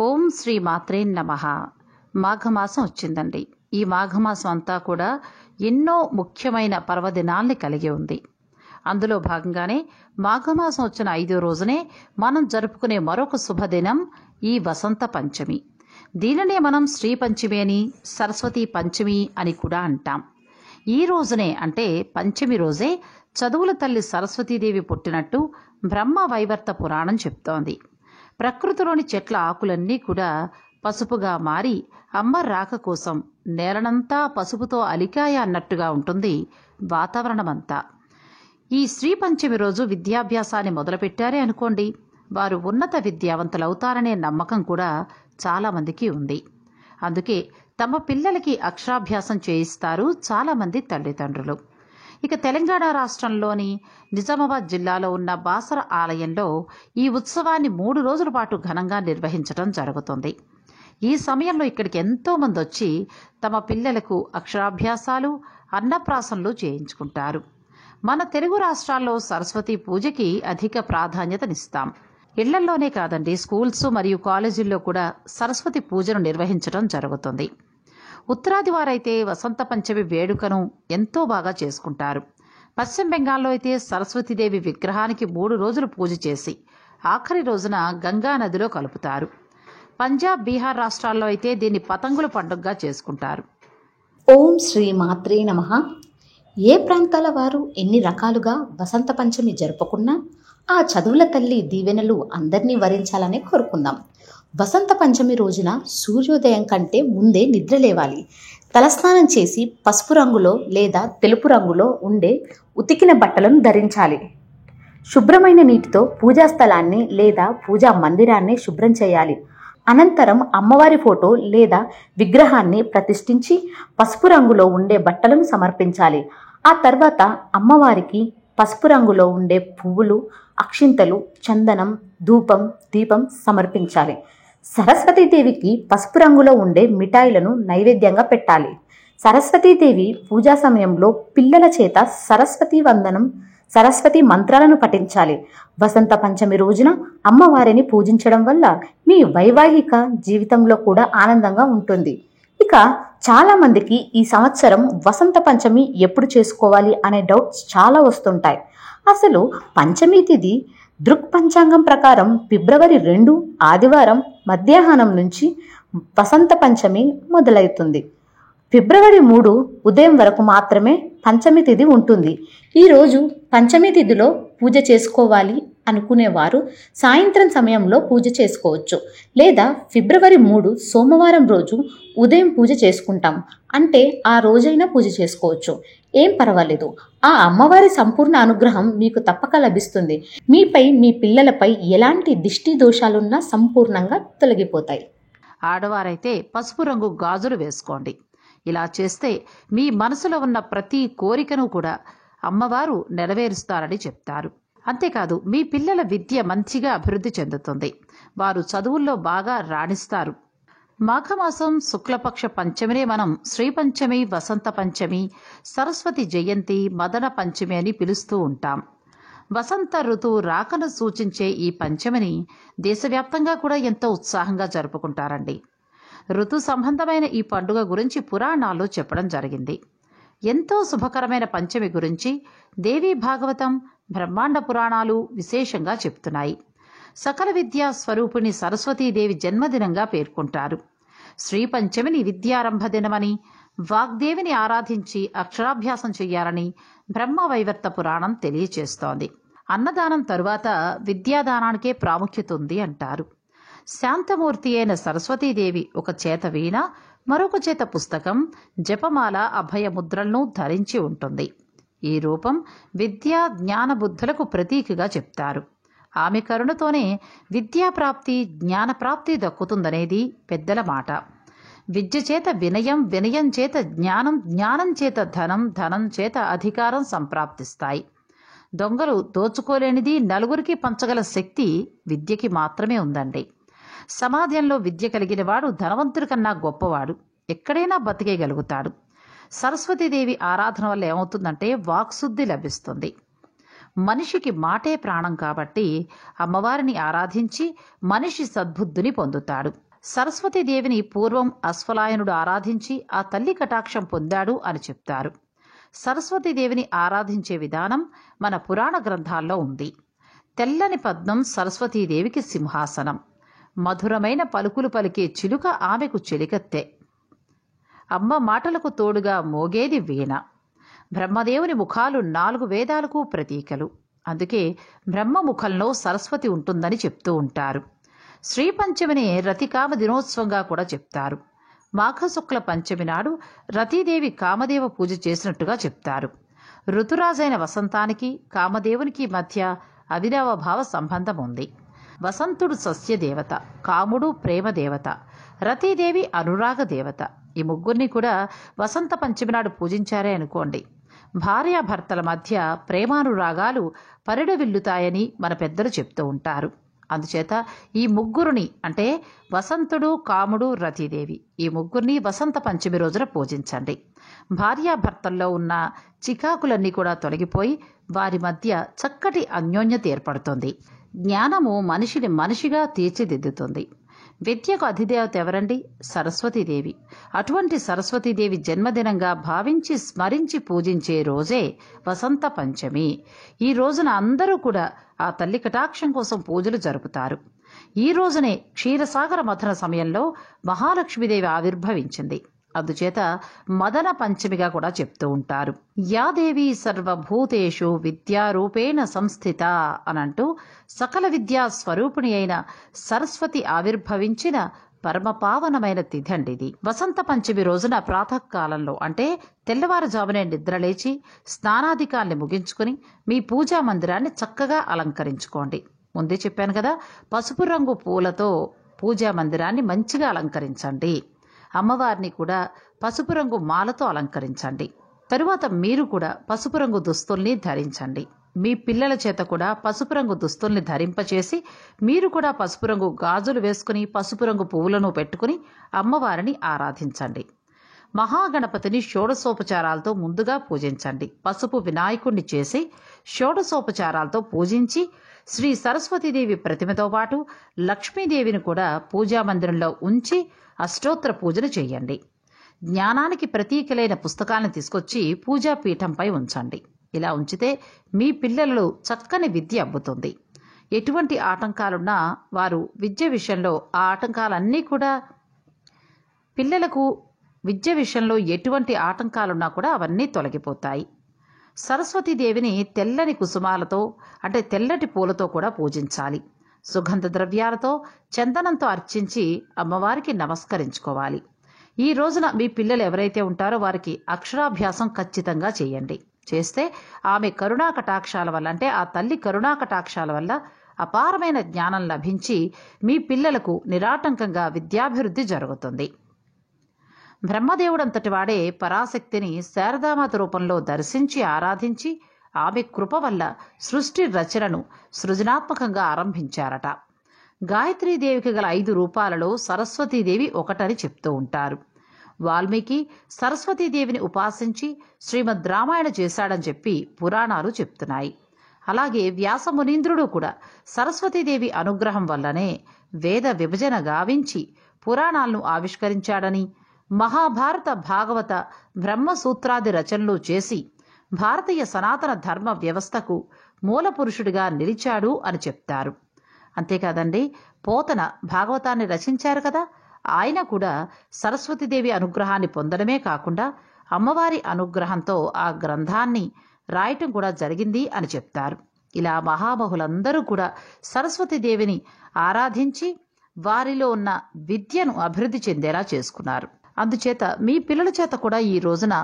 ఓం శ్రీ మాత్రే నమః. మాఘమాసం వచ్చిందండి. ఈ మాఘమాసం అంతా కూడా ఎన్నో ముఖ్యమైన పర్వదినాల్ని కలిగి ఉంది. అందులో భాగంగానే మాఘమాసం వచ్చిన 5వ రోజునే మనం జరుపుకునే మరొక శుభదినం ఈ వసంత పంచమి. దీనినే మనం శ్రీ పంచమి అని, సరస్వతి పంచమి అని కూడా అంటాం. ఈ రోజునే అంటే పంచమి రోజే చదువుల తల్లి సరస్వతీదేవి పుట్టినట్టు బ్రహ్మ వైవర్త పురాణం చెప్తోంది. ప్రకృతిలోని చెట్ల ఆకులన్నీ కూడా పసుపుగా మారి అమ్మ రాక కోసం నేలనంతా పసుపుతో అలికాయ అన్నట్టుగా ఉంటుంది వాతావరణమంతా. ఈ శ్రీ పంచమి రోజు విద్యాభ్యాసాన్ని మొదలుపెట్టారే అనుకోండి, వారు ఉన్నత విద్యావంతులవుతారనే నమ్మకం కూడా చాలామందికి ఉంది. అందుకే తమ పిల్లలకి అక్షరాభ్యాసం చేయిస్తారు చాలామంది తల్లిదండ్రులు. ఇక తెలంగాణ రాష్ట్రంలోని నిజామాబాద్ జిల్లాలో ఉన్న బాసర ఆలయంలో ఈ ఉత్సవాన్ని 3 రోజుల పాటు ఘనంగా నిర్వహించడం జరుగుతుంది. ఈ సమయంలో ఇక్కడికి ఎంతోమంది వచ్చి తమ పిల్లలకు అక్షరాభ్యాసాలు, అన్నప్రాసనలు చేయించుకుంటారు. మన తెలుగు రాష్ట్రాల్లో సరస్వతి పూజకి అధిక ప్రాధాన్యతనిస్తాం. ఇళ్లల్లోనే కాదండి, స్కూల్స్ మరియు కాలేజీల్లో కూడా సరస్వతి పూజను నిర్వహించడం జరుగుతుంది. ఉత్తరాది వారైతే వసంత పంచమి వేడుకను ఎంతో బాగా చేసుకుంటారు. పశ్చిమ బెంగాల్లో అయితే సరస్వతీదేవి విగ్రహానికి 3 రోజులు పూజ చేసి ఆఖరి రోజున గంగా నదిలో కలుపుతారు. పంజాబ్, బీహార్ రాష్ట్రాల్లో అయితే దీన్ని పతంగుల పండుగగా చేసుకుంటారు. ఓం శ్రీ మాత్రే నమః. ఏ ప్రాంతాల వారు ఎన్ని రకాలుగా వసంత పంచమి జరుపుకున్నా ఆ చదువుల తల్లి దీవెనలు అందరినీ వరించాలని కోరుకుందాం. వసంత పంచమి రోజున సూర్యోదయం కంటే ముందే నిద్ర లేవాలి. తలస్నానం చేసి పసుపు రంగులో లేదా తెలుపు రంగులో ఉండే ఉతికిన బట్టలను ధరించాలి. శుభ్రమైన నీటితో పూజా స్థలాన్ని లేదా పూజా మందిరాన్ని శుభ్రం చేయాలి. అనంతరం అమ్మవారి ఫోటో లేదా విగ్రహాన్ని ప్రతిష్ఠించి పసుపు రంగులో ఉండే బట్టలను సమర్పించాలి. ఆ తర్వాత అమ్మవారికి పసుపు రంగులో ఉండే పువ్వులు, అక్షింతలు, చందనం, ధూపం, దీపం సమర్పించాలి. సరస్వతీదేవికి పసుపు రంగులో ఉండే మిఠాయిలను నైవేద్యంగా పెట్టాలి. సరస్వతీదేవి పూజా సమయంలో పిల్లల చేత సరస్వతీ వందనం, సరస్వతి మంత్రాలను పఠించాలి. వసంత పంచమి రోజున అమ్మవారిని పూజించడం వల్ల మీ వైవాహిక జీవితంలో కూడా ఆనందంగా ఉంటుంది. ఇక చాలా మందికి ఈ సంవత్సరం వసంత పంచమి ఎప్పుడు చేసుకోవాలి అనే డౌట్స్ చాలా వస్తుంటాయి. అసలు పంచమి తిథి దృక్ పంచాంగం ప్రకారం ఫిబ్రవరి 2 ఆదివారం మధ్యాహ్నం నుంచి వసంత పంచమి మొదలవుతుంది. ఫిబ్రవరి 3 ఉదయం వరకు మాత్రమే పంచమి తిథి ఉంటుంది. ఈరోజు పంచమి తిథిలో పూజ చేసుకోవాలి అనుకునేవారు సాయంత్రం సమయంలో పూజ చేసుకోవచ్చు. లేదా ఫిబ్రవరి 3 సోమవారం రోజు ఉదయం పూజ చేసుకుంటాం అంటే ఆ రోజైనా పూజ చేసుకోవచ్చు, ఏం పర్వాలేదు. ఆ అమ్మవారి సంపూర్ణ అనుగ్రహం మీకు తప్పక లభిస్తుంది. మీపై, మీ పిల్లలపై ఎలాంటి దిష్టి దోషాలున్నా సంపూర్ణంగా తొలగిపోతాయి. ఆడవారైతే పసుపు రంగు గాజులు వేసుకోండి. ఇలా చేస్తే మీ మనసులో ఉన్న ప్రతి కోరికను కూడా అమ్మవారు నెరవేరుస్తారని చెప్తారు. అంతేకాదు, మీ పిల్లల విద్య మంచిగా అభివృద్ధి చెందుతుంది. వారు చదువుల్లో బాగా రాణిస్తారు. మాఘమాసం శుక్లపక్ష పంచమినే మనం శ్రీ పంచమి, వసంత పంచమి, సరస్వతి జయంతి, మదన పంచమి అని పిలుస్తూ ఉంటాం. వసంత ఋతువు రాకను సూచించే ఈ పంచమిని దేశవ్యాప్తంగా కూడా ఎంతో ఉత్సాహంగా జరుపుకుంటారండి. ఋతు సంబంధమైన ఈ పండుగ గురించి పురాణాల్లో చెప్పడం జరిగింది. ఎంతో శుభకరమైన పంచమి గురించి దేవీ భాగవతం, బ్రహ్మాండ పురాణాలు విశేషంగా చెప్తున్నాయి. సకల విద్యా స్వరూపిణి సరస్వతీదేవి జన్మదినంగా పేర్కొంటారు. శ్రీ పంచమిని విద్యారంభ దినమని, వాగ్దేవిని ఆరాధించి అక్షరాభ్యాసం చెయ్యాలని బ్రహ్మ వైవర్త పురాణం తెలియచేస్తోంది. అన్నదానం తరువాత విద్యాదానానికే ప్రాముఖ్యత ఉంది అంటారు. శాంతమూర్తి అయిన సరస్వతీదేవి ఒక చేత వీణ, మరొక చేత పుస్తకం, జపమాల, అభయముద్రలను ధరించి ఉంటుంది. ఈ రూపం విద్యా జ్ఞాన బుద్ధులకు ప్రతీకగా చెప్తారు. ఆమె కరుణతోనే విద్యాప్రాప్తి, జ్ఞానప్రాప్తి దక్కుతుందనేది పెద్దల మాట. విద్య చేత వినయం, వినయం చేత జ్ఞానం, జ్ఞానం చేత ధనం, ధనం చేత అధికారం సంప్రాప్తిస్తాయి. దొంగలు దోచుకోలేనిది, నలుగురికి పంచగల శక్తి విద్యకి మాత్రమే ఉందండి. సమాజంలో విద్య కలిగిన వాడు ధనవంతుడి కన్నా గొప్పవాడు, ఎక్కడైనా బతికేయగలుగుతాడు. సరస్వతీదేవి ఆరాధన వల్ల ఏమవుతుందంటే వాక్శుద్ధి లభిస్తుంది. మనిషికి మాటే ప్రాణం కాబట్టి అమ్మవారిని ఆరాధించి మనిషి సద్బుద్ధిని పొందుతాడు. సరస్వతీదేవిని పూర్వం అశ్వలాయనుడు ఆరాధించి ఆ తల్లి కటాక్షం పొందాడు అని చెప్తారు. సరస్వతీదేవిని ఆరాధించే విధానం మన పురాణ గ్రంథాల్లో ఉంది. తెల్లని పద్మం సరస్వతీదేవికి సింహాసనం. మధురమైన పలుకులు పలికే చిలుక ఆమెకు చెలికత్తె. అమ్మ మాటలకు తోడుగా మోగేది వీణ. బ్రహ్మదేవుని ముఖాలు 4 వేదాలకు ప్రతీకలు. అందుకే బ్రహ్మముఖంలో సరస్వతి ఉంటుందని చెప్తూ ఉంటారు. శ్రీపంచమిని రతికామ దినోత్సవంగా కూడా చెప్తారు. మాఘశుక్ల పంచమి నాడు రతీదేవి కామదేవ పూజ చేసినట్టుగా చెప్తారు. ఋతురాజైన వసంతానికి కామదేవునికి మధ్య అవినావభావ సంబంధం ఉంది. వసంతుడు సస్యదేవత, కాముడు ప్రేమదేవత, రతీదేవి అనురాగ దేవత. ఈ ముగ్గురిని కూడా వసంత పంచమి నాడు పూజించారే అనుకోండి, భార్యాభర్తల మధ్య ప్రేమానురాగాలు పరిడవిల్లుతాయని మన పెద్దలు చెప్తూ ఉంటారు. అందుచేత ఈ ముగ్గురిని అంటే వసంతుడు, కాముడు, రతీదేవి ఈ ముగ్గురిని వసంత పంచమి రోజున పూజించండి. భార్యాభర్తల్లో ఉన్న చికాకులన్నీ కూడా తొలగిపోయి వారి మధ్య చక్కటి అన్యోన్యత ఏర్పడుతుంది. జ్ఞానము మనిషిని మనిషిగా తీర్చిదిద్దుతుంది. విద్యకు అధిదేవత ఎవరండి? సరస్వతీదేవి. అటువంటి సరస్వతీదేవి జన్మదినంగా భావించి స్మరించి పూజించే రోజే వసంత పంచమి. ఈ రోజున అందరూ కూడా ఆ తల్లి కటాక్షం కోసం పూజలు జరుపుతారు. ఈ రోజునే క్షీరసాగర మథన సమయంలో మహాలక్ష్మీదేవి ఆవిర్భవించింది. అందుచేత మదన పంచమిగా కూడా చెప్తూ ఉంటారు. యాదేవి సర్వభూతేషు విద్యారూపేణ సంస్థిత అనంటూ సకల విద్యా స్వరూపిణి అయిన సరస్వతి ఆవిర్భవించిన పరమపావనమైన తిథండిది. వసంత పంచమి రోజున ప్రాతకాలంలో అంటే తెల్లవారుజామునే నిద్రలేచి స్నానాధికాల్ని ముగించుకుని మీ పూజా మందిరాన్ని చక్కగా అలంకరించుకోండి. ముందే చెప్పాను కదా, పసుపు రంగు పూలతో పూజా మందిరాన్ని మంచిగా అలంకరించండి. అమ్మవారిని కూడా పసుపు రంగు మాలతో అలంకరించండి. తరువాత మీరు కూడా పసుపు రంగు దుస్తుల్ని ధరించండి. మీ పిల్లల చేత కూడా పసుపు రంగు దుస్తుల్ని ధరింపచేసి మీరు కూడా పసుపు రంగు గాజులు వేసుకుని పసుపు రంగు పువ్వులను పెట్టుకుని అమ్మవారిని ఆరాధించండి. మహాగణపతిని షోడశోపచారాలతో ముందుగా పూజించండి. పసుపు వినాయకుణ్ణి చేసి షోడశోపచారాలతో పూజించి శ్రీ సరస్వతీదేవి ప్రతిమతో పాటు లక్ష్మీదేవిని కూడా పూజా మందిరంలో ఉంచి అష్టోత్తర పూజలు చేయండి. జ్ఞానానికి ప్రతీకలైన పుస్తకాలను తీసుకొచ్చి పూజా పీఠంపై ఉంచండి. ఇలా ఉంచితే మీ పిల్లలు చక్కని విద్య అబ్బుతుంది. ఎటువంటి ఆటంకాలున్నా వారు విద్య విషయంలో ఆ ఆటంకాలన్నీ కూడా పిల్లలకు విద్య విషయంలో ఎటువంటి ఆటంకాలున్నా కూడా అవన్నీ తొలగిపోతాయి. సరస్వతీదేవిని తెల్లని కుసుమాలతో అంటే తెల్లటి పూలతో కూడా పూజించాలి. సుగంధ ద్రవ్యాలతో చందనంతో అర్చించి అమ్మవారికి నమస్కరించుకోవాలి. ఈ రోజున మీ పిల్లలు ఎవరైతే ఉంటారో వారికి అక్షరాభ్యాసం ఖచ్చితంగా చేయండి. చేస్తే ఆమె కరుణా కటాక్షాల వల్ల అంటే ఆ తల్లి కరుణా కటాక్షాల వల్ల అపారమైన జ్ఞానం లభించి మీ పిల్లలకు నిరాటంకంగా విద్యాభివృద్ధి జరుగుతుంది. బ్రహ్మదేవుడంతటి వాడే పరాశక్తిని శారదామాత రూపంలో దర్శించి ఆరాధించి ఆమె కృప వల్ల సృష్టి రచనను సృజనాత్మకంగా ఆరంభించారట. గాయత్రీదేవికి గల 5 రూపాలలో సరస్వతీదేవి ఒకటని చెప్తూ ఉంటారు. వాల్మీకి సరస్వతీదేవిని ఉపాసించి శ్రీమద్ రామాయణ చేశాడని చెప్పి పురాణాలు చెప్తున్నాయి. అలాగే వ్యాసమునీంద్రుడు కూడా సరస్వతీదేవి అనుగ్రహం వల్లనే వేద విభజన గావించి పురాణాలను ఆవిష్కరించాడని, మహాభారత, భాగవత, బ్రహ్మసూత్రాది రచనలు చేసి భారతీయ సనాతన ధర్మ వ్యవస్థకు మూలపురుషుడిగా నిలిచాడు అని చెప్తారు. అంతేకాదండి, పోతన భాగవతాన్ని రచించారు కదా, ఆయన కూడా సరస్వతీదేవి అనుగ్రహాన్ని పొందడమే కాకుండా అమ్మవారి అనుగ్రహంతో ఆ గ్రంథాన్ని రాయటం కూడా జరిగింది అని చెప్తారు. ఇలా మహామహులందరూ కూడా సరస్వతీదేవిని ఆరాధించి వారిలో ఉన్న విద్యను అభివృద్ధి చెందేలా చేసుకున్నారు. అందుచేత మీ పిల్లల చేత కూడా ఈ రోజున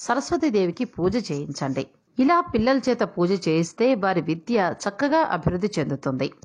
సరస్వతీదేవికి పూజ చేయించండి. ఇలా పిల్లల చేత పూజ చేయిస్తే వారి విద్య చక్కగా అభివృద్ధి చెందుతుంది.